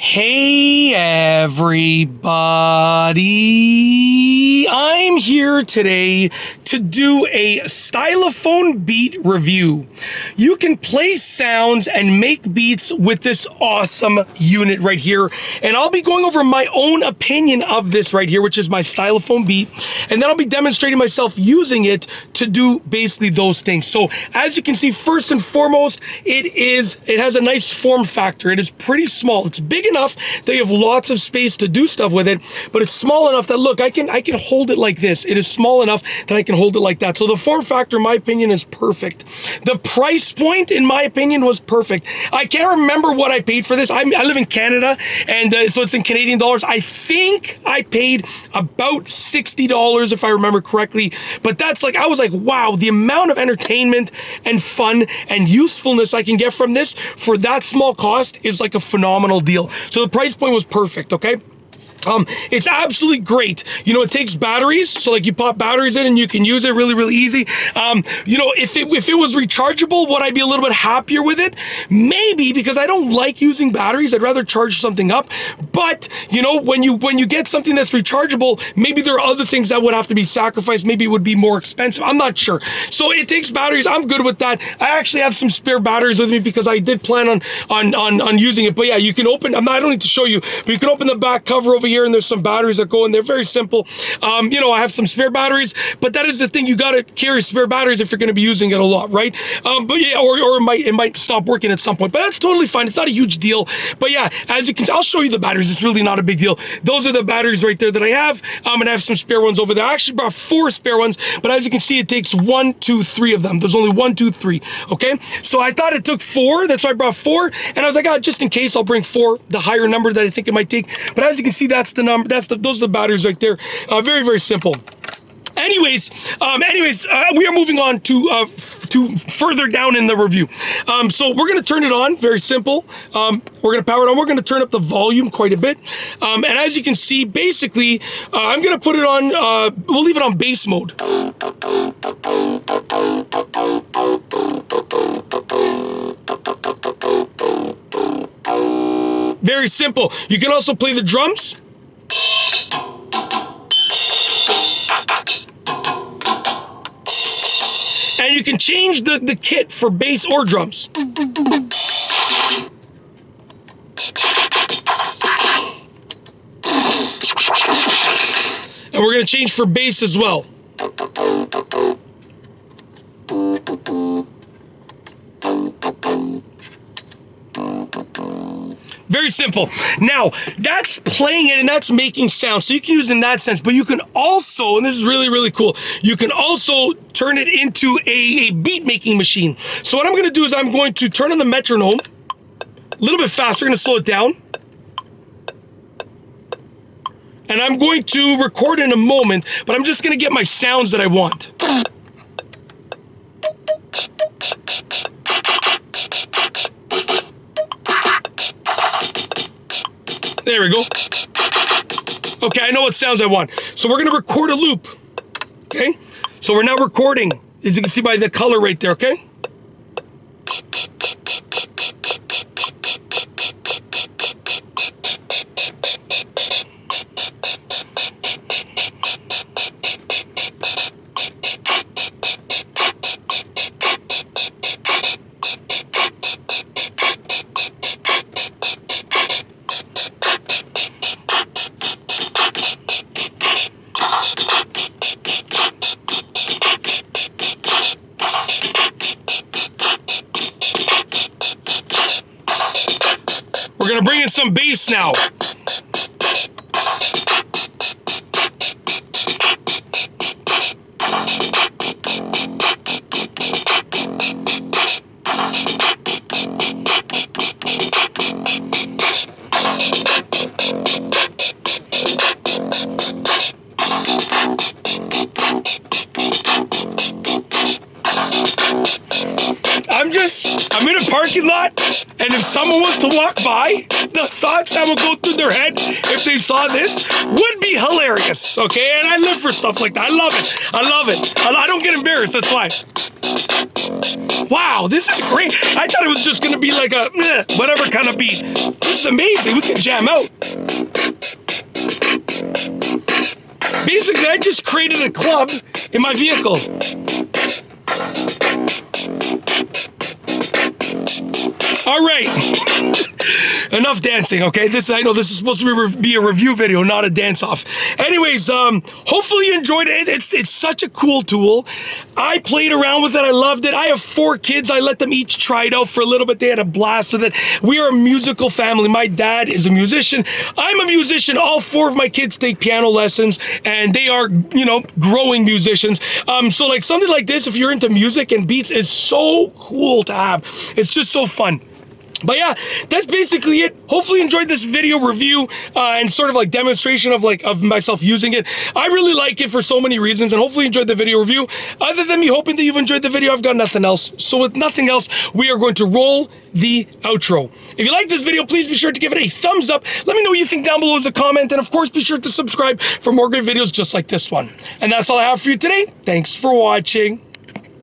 Hey everybody, I'm here today to do a Stylophone beat review. You can play sounds and make beats with this awesome unit right here, and I'll be going over my own opinion of this right here, which is my Stylophone beat, and then I'll be demonstrating myself using it to do basically those things. So as you can see, first and foremost, it has a nice form factor. It is pretty small. It's big enough that you have lots of space to do stuff with it, but it's small enough that, look, I can hold it like this. It is small enough that I can hold it like that. So the form factor, in my opinion, is perfect. The price point, in my opinion, was perfect. I can't remember what I paid for this. I live in Canada, and so it's in Canadian dollars. I think I paid about $60 if I remember correctly, but that's like, I was like, wow, the amount of entertainment and fun and usefulness I can get from this for that small cost is like a phenomenal deal. So the price point was perfect, okay? It's absolutely great. You know, it takes batteries, so like you pop batteries in and you can use it really easy. You know, if it was rechargeable, would I be a little bit happier with it? Maybe, because I don't like using batteries. I'd rather charge something up. But you know, when you get something that's rechargeable, maybe there are other things that would have to be sacrificed. Maybe it would be more expensive. I'm not sure. So it takes batteries. I'm good with that. I actually have some spare batteries with me because I did plan on using it. But yeah, you can open. I don't need to show you, but you can open the back cover over here, and there's some batteries that go in there. Very simple. You know, I have some spare batteries, but that is the thing. You got to carry spare batteries if you're going to be using it a lot, right? But yeah, or it might stop working at some point, but that's totally fine. It's not a huge deal. But yeah, as you can see, I'll show you the batteries. It's really not a big deal. Those are the batteries right there that I have. And I have some spare ones over there. I actually brought 4 spare ones, but as you can see, it takes 1, 2, 3 of them. There's only 1, 2, 3. Okay. So I thought it took 4. That's why I brought 4. And I was like, just in case, I'll bring 4, the higher number that I think it might take. But as you can see, that's the number. Those are the batteries right there. Very simple. Anyways, we are moving on to further down in the review. So we're going to turn it on. Very simple. We're going to power it on. We're going to turn up the volume quite a bit. And as you can see, basically, I'm going to put it on. We'll leave it on bass mode. Very simple. You can also play the drums. And you can change the kit for bass or drums. And we're going to change for bass as well. Very simple. Now, that's playing it and that's making sound. So you can use it in that sense, but you can also, and this is really cool, you can also turn it into a beat making machine. So what I'm going to do is I'm going to turn on the metronome a little bit faster. I'm going to slow it down. And I'm going to record in a moment, but I'm just going to get my sounds that I want. There we go. Okay, I know what sounds I want. So we're going to record a loop. Okay? So we're now recording, as you can see by the color right there, okay? We're going to bring in some bass now. I'm in a parking lot, and if someone was to walk by, they'll thoughts that would go through their head if they saw this would be hilarious, okay? And I live for stuff like that. I love it. I love it. I don't get embarrassed, that's why. Wow, this is great. I thought it was just gonna be like a whatever kind of beat. This is amazing. We can jam out. Basically, I just created a club in my vehicle. All right, enough dancing, okay? I know this is supposed to be a review video, not a dance-off. Anyways, hopefully you enjoyed it. It's such a cool tool. I played around with it. I loved it. I have 4 kids. I let them each try it out for a little bit. They had a blast with it. We are a musical family. My dad is a musician. I'm a musician. All 4 of my kids take piano lessons, and they are, growing musicians. So like something like this, if you're into music and beats, is so cool to have. It's just so fun. But yeah, that's basically it. Hopefully you enjoyed this video review and sort of like demonstration of myself using it. I really like it for so many reasons, and hopefully you enjoyed the video review. Other than me hoping that you've enjoyed the video, I've got nothing else. So with nothing else, we are going to roll the outro. If you like this video, please be sure to give it a thumbs up. Let me know what you think down below as a comment, and of course be sure to subscribe for more great videos just like this one. And that's all I have for you today. Thanks for watching.